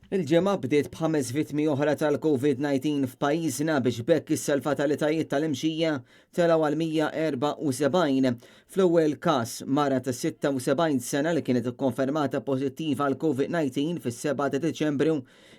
Il-ġimgħa bdiet b'5 vittmi oħra tal-COVID-19 f'pajjiżna biex bekk issa l-fatalitajiet tal-imxija telgħu għal 174. Fl-ewwel każ mara ta' 76 sena li kienet ikkonfermata pożittiva għal COVID-19 fis-7 ta' Diċembru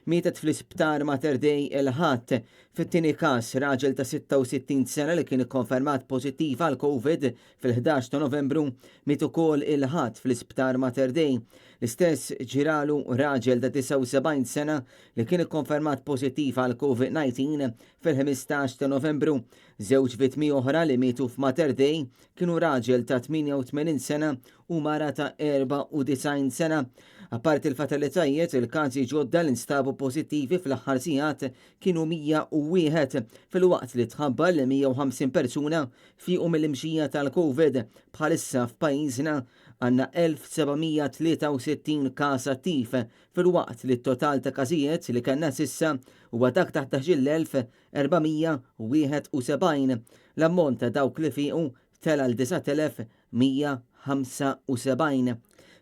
mietet fl-isptar Mater Dei il-Ħadd. Fit-tieni każ raġel ta' 66 sena li kien ikkonfermat pożittiva għal COVID fil-11 ta' Novembru miet ukoll il-Ħadd fl-isptar Mater Dei. L-istess ġiralu raġel ta' 79 sena li kien ikkonfermat pożittiv għal COVID-19 fil-15 ta' Novembru. Żewġ vittmi oħra li mietu f'Mater Dei kienu raġel ta' 88 sena u mara ta' 94 sena. Apart il-fatalitajiet, il-każi ġodda li nstabu pożittivi fl-aħħar sigħat kienu 101 fil-waqt li tħabbar li 150 persuna fiequ mill-imxija tal-COVID. Bħalissa f'pajjiżna għandna 1763 każ attiv fil-waqt li t-total ta' każijiet li kellna sissa huwa dak taħt 11,471. L-ammont ta' dawk li fiequ tela l-9,175.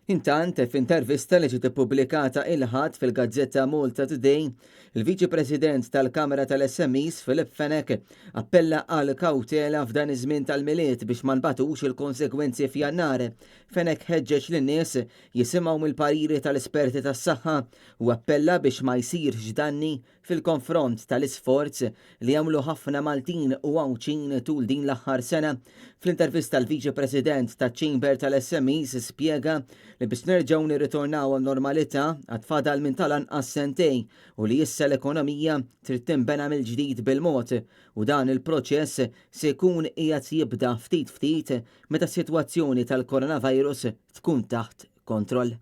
Intant, f'intervista li ġiet ippubblikata il-ħadd fil-Gazzetta Malta Today, il-Viċi President tal-Kamra tal-SMEs Filip Fenek appella għal kawtela f'dan iż-żmien tal-miliet biex ma nbatux il-konsekwenzi f'Jannar. Fenek ħeġġeġ lin-nies jisimgħu mill-pariri tal-esperti tas-saħħa u appella biex ma jsirx danni fil-konfront tal-isforz li jagħmlu ħafna Maltin u Għawċin tul din l-aħħar sena. Fl-intervista l-Viċi President taċ-Chamber tal-SMEs spjega li biex nerġgħu nirritornaw għan-normalità għad fadal minn tal-anqas sentejn u li issa l-ekonomija trid tinbena mill-ġdid bil-mod u dan il-proċess se jkun qiegħed jibda ftit meta s-sitwazzjoni tal-coronavirus tkun taħt kontroll.